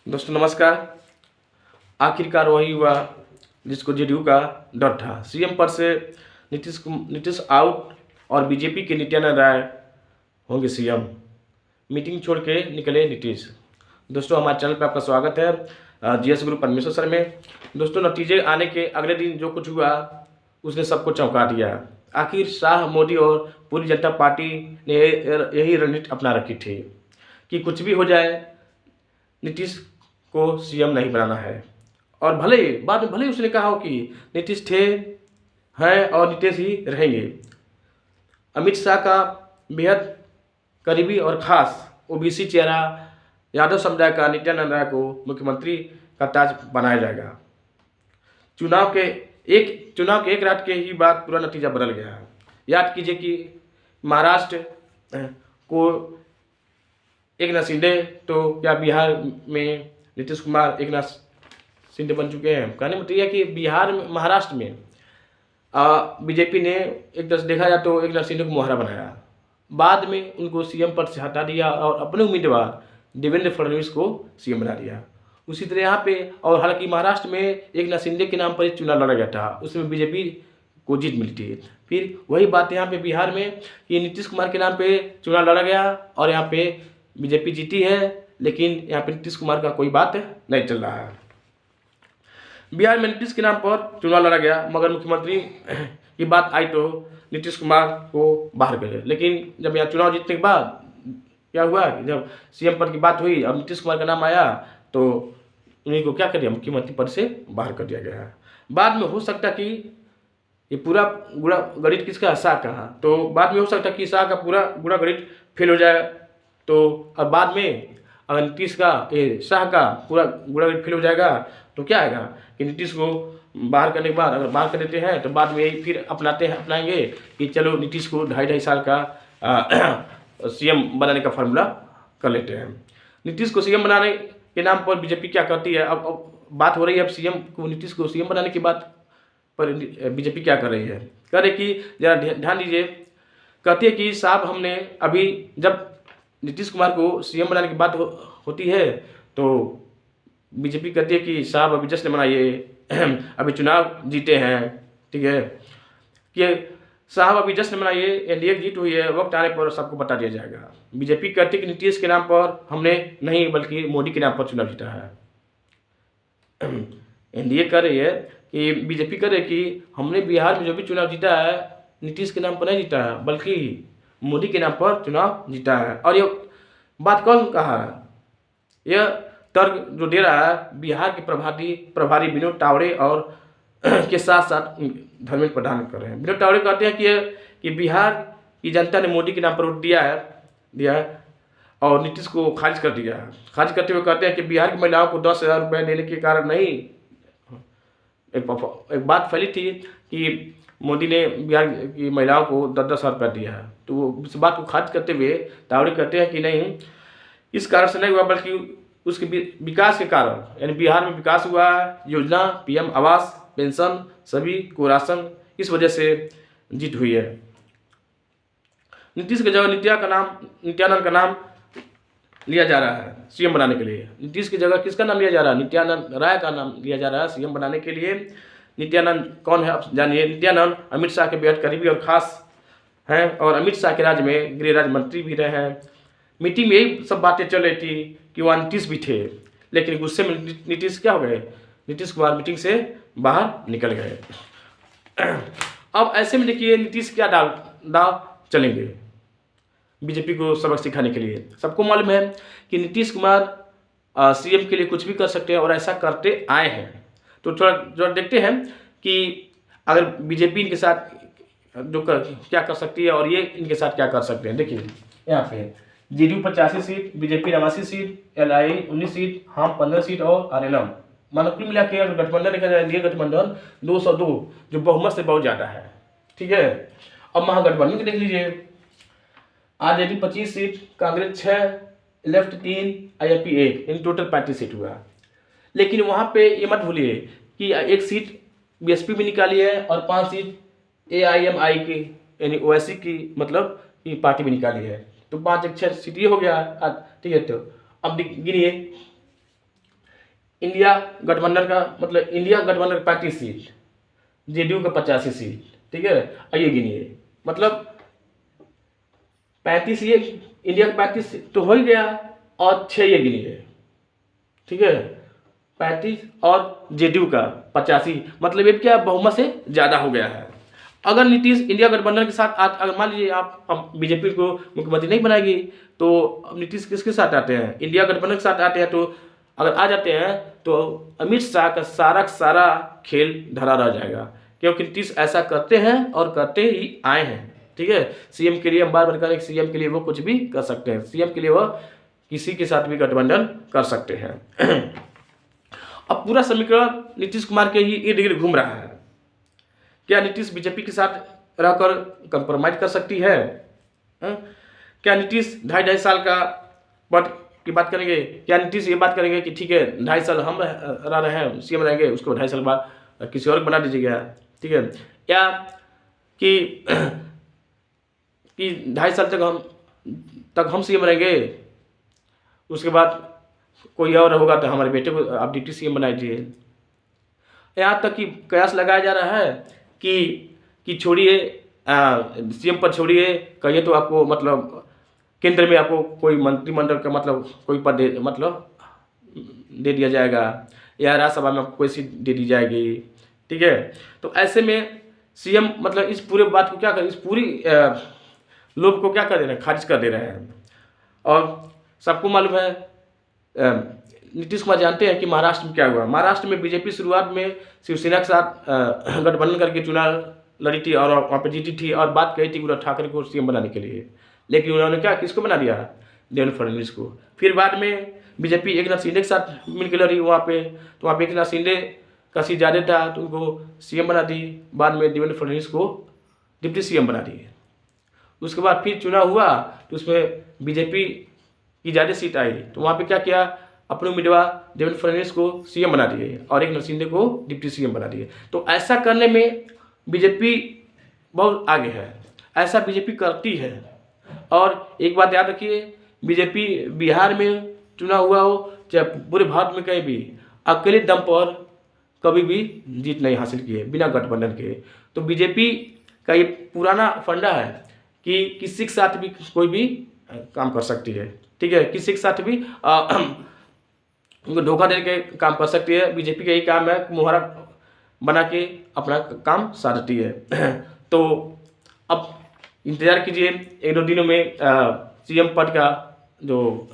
दोस्तों नमस्कार। आखिरकार वही हुआ जिसको जेडीयू का डर था। सीएम पद से नीतीश आउट और बीजेपी के नित्यानंद राय होंगे सीएम। मीटिंग छोड़ के निकले नीतीश। दोस्तों हमारे चैनल पर आपका स्वागत है जीएस ग्रुप परमेश्वर सर में। दोस्तों नतीजे आने के अगले दिन जो कुछ हुआ उसने सबको चौंका दिया। आखिर शाह, मोदी और पूरी जनता पार्टी ने यही रणनीति अपना रखी थी कि कुछ भी हो जाए नीतीश को सीएम नहीं बनाना है। और बाद में भले ही उसने कहा हो कि नीतीश थे, हैं और नीतीश ही रहेंगे। अमित शाह का बेहद करीबी और खास ओबीसी चेहरा यादव समुदाय का नित्यानंद राय को मुख्यमंत्री का ताज बनाया जाएगा। चुनाव के एक रात के ही बाद पूरा नतीजा बदल गया है। याद कीजिए कि महाराष्ट्र को एकनाथ शिंदे, तो क्या बिहार में नीतीश कुमार एकनाथ शिंदे बन चुके हैं। कहने मतलब यह कि बिहार में, महाराष्ट्र में बीजेपी ने एक तरह से देखा जाए तो एकनाथ शिंदे को मुहरा बनाया। बाद में उनको सीएम पद से हटा दिया और अपने उम्मीदवार देवेंद्र फडणवीस को सीएम बना दिया। उसी तरह यहाँ पे, और हालांकि महाराष्ट्र में एकनाथ शिंदे के नाम पर ही चुनाव लड़ा गया था, उसमें बीजेपी को जीत मिली थी। फिर वही बात यहाँ पे बिहार में कि नीतीश कुमार के नाम पे चुनाव लड़ा गया और यहाँ पे बीजेपी जीती है, लेकिन यहाँ पे नीतीश कुमार का कोई बात नहीं चल रहा है। बिहार में नीतीश के नाम पर चुनाव लड़ा गया, मगर मुख्यमंत्री की बात आई तो नीतीश कुमार को बाहर करे। लेकिन जब यहाँ चुनाव जीतने के बाद क्या हुआ, जब सीएम पद की बात हुई, अब नीतीश कुमार का नाम आया तो उन्हीं को क्या कर दिया, मुख्यमंत्री पद से बाहर कर दिया गया। बाद में हो सकता कि ये पूरा गुड़ा गणित किसका, शाह का, तो बाद में हो सकता कि शाह का पूरा गुड़ा गणित फेल हो जाए। तो अब बाद में अगर नीतीश का, शाह का पूरा गुड़ा गणित फेल हो जाएगा तो क्या आएगा कि नीतीश को बाहर करने के बाद, अगर बाहर कर देते हैं तो बाद में यही फिर अपनाएंगे कि चलो नीतीश को 2.5 साल का सीएम बनाने का फॉर्मूला कर लेते हैं। नीतीश को सीएम बनाने के नाम पर बीजेपी क्या करती है, अब बात हो रही है, अब सीएम को, नीतीश को सीएम बनाने की बात पर बीजेपी क्या कर रही है। कह रहे कि जरा ध्यान दीजिए, कहती है कि साहब हमने अभी, जब नीतीश कुमार को सीएम बनाने की बात होती है तो बीजेपी कहती है कि साहब अभी जश्न मनाइए, अभी चुनाव जीते हैं, ठीक है, कि साहब अभी जश्न मनाइए, एनडीए की जीत हुई है, वक्त आने पर सबको बता दिया जाएगा। बीजेपी कहती है कि नीतीश के नाम पर हमने नहीं, बल्कि मोदी के नाम पर चुनाव जीता है। एनडीए कह रही है कि बीजेपी कह रही है कि हमने बिहार में जो भी चुनाव जीता है नीतीश के नाम पर नहीं जीता है, बल्कि मोदी के नाम पर चुनाव जीता है। और ये बात कौन कहा है, यह तर्क जो दे रहा है बिहार के प्रभारी विनोद तावड़े और के साथ साथ धर्मेंद्र प्रधान कर रहे हैं। विनोद तावड़े कहते हैं कि बिहार की जनता ने मोदी के नाम पर वोट दिया है और नीतीश को खारिज कर दिया है। खारिज करते हुए कहते हैं कि बिहार की महिलाओं को 10,000 रुपये देने के कारण नहीं, एक बात फैली थी कि मोदी ने बिहार की महिलाओं को 10,000 रुपया दिया है, तो इस बात को खारिज करते हुए तावड़े कहते हैं कि नहीं, इस कारण से नहीं हुआ, बल्कि उसके विकास के कारण, यानी बिहार में विकास हुआ, योजना, पीएम आवास, पेंशन, सभी को राशन, इस वजह से जीत हुई है। नीतीश की जगह नित्यानंद का नाम लिया जा रहा है सीएम बनाने के लिए। नीतीश की जगह किसका नाम लिया जा रहा है, नित्यानंद राय का नाम लिया जा रहा है सीएम बनाने के लिए। नित्यानंद कौन है आप जानिए। नित्यानंद अमित शाह के बेहद करीबी और खास हैं और अमित शाह के राज्य में गृह राज्य मंत्री भी रहे हैं। मीटिंग में यही सब बातें चल रही थी कि वहाँ नीतीश भी थे, लेकिन गुस्से में नीतीश क्या हो गए, नीतीश कुमार मीटिंग से बाहर निकल गए। अब ऐसे में देखिए नीतीश क्या दाव चलेंगे बीजेपी को सबक सिखाने के लिए। सबको मालूम है कि नीतीश कुमार सीएम के लिए कुछ भी कर सकते हैं और ऐसा करते आए हैं। तो थोड़ा देखते हैं कि अगर बीजेपी इनके साथ क्या कर सकती है और ये इनके साथ क्या कर सकते हैं। देखिए यहाँ पे JDU 85 seat, BJP 89 seat, LI 19 seat, HAM 15 seat और आरएलएम, मानो कुल मिला के अगर गठबंधन देखा जाए, ये गठबंधन 202 जो बहुमत से बहुत ज़्यादा है, ठीक है। अब महागठबंधन को देख लीजिए, RJD 25 seat, Congress 6, left 3, IAP 1, in total 35 seat हुआ। लेकिन वहाँ पे ये मत भूलिए कि 1 सीट बीएसपी भी निकाली है और 5 सीट एआईएमआई की, यानी ओवैसी की, मतलब ये पार्टी भी निकाली है। तो 5 एक 6 सीट ये हो गया, ठीक है। तो अब गिनिए इंडिया गठबंधन का मतलब इंडिया गठबंधन 35 सीट, जेडीयू का 85 सीट, ठीक है। आइए गिनिए, मतलब 35 ये इंडिया का 35 तो हो ही गया, और 6 ये गिनिए, ठीक है। 35 और जेडीयू का 85, मतलब ये क्या बहुमत से ज़्यादा हो गया है। अगर नीतीश इंडिया गठबंधन के साथ अगर मान लीजिए आप बीजेपी को मुख्यमंत्री नहीं बनाएगी, तो अब नीतीश किसके साथ आते हैं? इंडिया गठबंधन के साथ आते हैं। तो अगर आ जाते हैं तो अमित शाह का सारा खेल धरा रह जाएगा, क्योंकि नीतीश ऐसा करते हैं और करते ही आए हैं, ठीक है। सीएम के लिए हम बार बार कह रहे हैं, सीएम के लिए वो कुछ भी कर सकते हैं, सीएम के लिए वो किसी के साथ भी गठबंधन कर सकते हैं। अब पूरा समीकरण नीतीश कुमार के ही इर्द गिर्द घूम रहा है। क्या नीतीश बीजेपी के साथ रहकर कंप्रोमाइज कर सकती है? क्या नीतीश 2.5 साल का पद की बात करेंगे? क्या नीतीश ये बात करेंगे कि ठीक है 2.5 साल हम रह रहे हैं, सीएम रहेंगे, उसको 2.5 साल बाद किसी और को बना दीजिएगा, ठीक है? या कि 2.5 साल तक हम सीएम रहेंगे, उसके बाद कोई और होगा तो हमारे बेटे को आप डिप्टी सीएम बना दीजिए। यहाँ तक कि कयास लगाया जा रहा है कि छोड़िए सीएम पर छोड़िए, कहिए तो आपको मतलब केंद्र में आपको कोई मंत्रिमंडल का मतलब कोई पद दे दिया जाएगा, या राज्यसभा में आपको कोई सीट दे दी जाएगी, ठीक है। तो ऐसे में सीएम मतलब इस पूरे बात को क्या कर, इस पूरी लोभ को क्या कर दे रहे हैं, खारिज कर दे रहे हैं। और सबको मालूम है, नीतीश कुमार जानते हैं कि महाराष्ट्र में क्या हुआ। महाराष्ट्र में बीजेपी शुरुआत में शिवसेना के साथ गठबंधन करके चुनाव लड़ी थी और वहाँ पे जीती थी, और बात कही थी उद्धव ठाकरे को सीएम बनाने के लिए, लेकिन उन्होंने क्या किसको बना दिया? देवेंद्र फडणवीस को। फिर बाद में बीजेपी एकनाथ शिंदे के साथ मिलकर लड़ी वहाँ पे, तो वहाँ पे एकनाथ शिंदे का सीट ज़्यादा था तो उनको सीएम बना दी, बाद में देवेंद्र फडणवीस को डिप्टी सीएम बना दिए। उसके बाद फिर चुनाव हुआ तो उसमें बीजेपी की ज़्यादा सीट आई, तो वहाँ पे क्या किया, अपने उम्मीदवार देवेंद्र फडणवीस को सीएम बना दिए और एकनाथ शिंदे को डिप्टी सीएम बना दिए। तो ऐसा करने में बीजेपी बहुत आगे है, ऐसा बीजेपी करती है। और एक बात याद रखिए, बीजेपी बिहार में चुनाव हुआ हो चाहे पूरे भारत में कहीं भी, अकेले दम पर कभी भी जीत नहीं हासिल की है बिना गठबंधन के। तो बीजेपी का ये पुराना फंडा है कि किसी के साथ भी कोई भी काम कर सकती है, ठीक है। किसी के साथ भी उनको धोखा दे के काम कर सकती है। बीजेपी का यही काम है, मुहरा बना के अपना काम साधती है। तो अब इंतजार कीजिए, 1-2 दिनों में सीएम पद का जो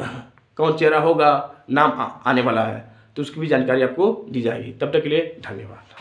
कौन चेहरा होगा, नाम आने वाला है, तो उसकी भी जानकारी आपको दी जाएगी। तब तक के लिए धन्यवाद।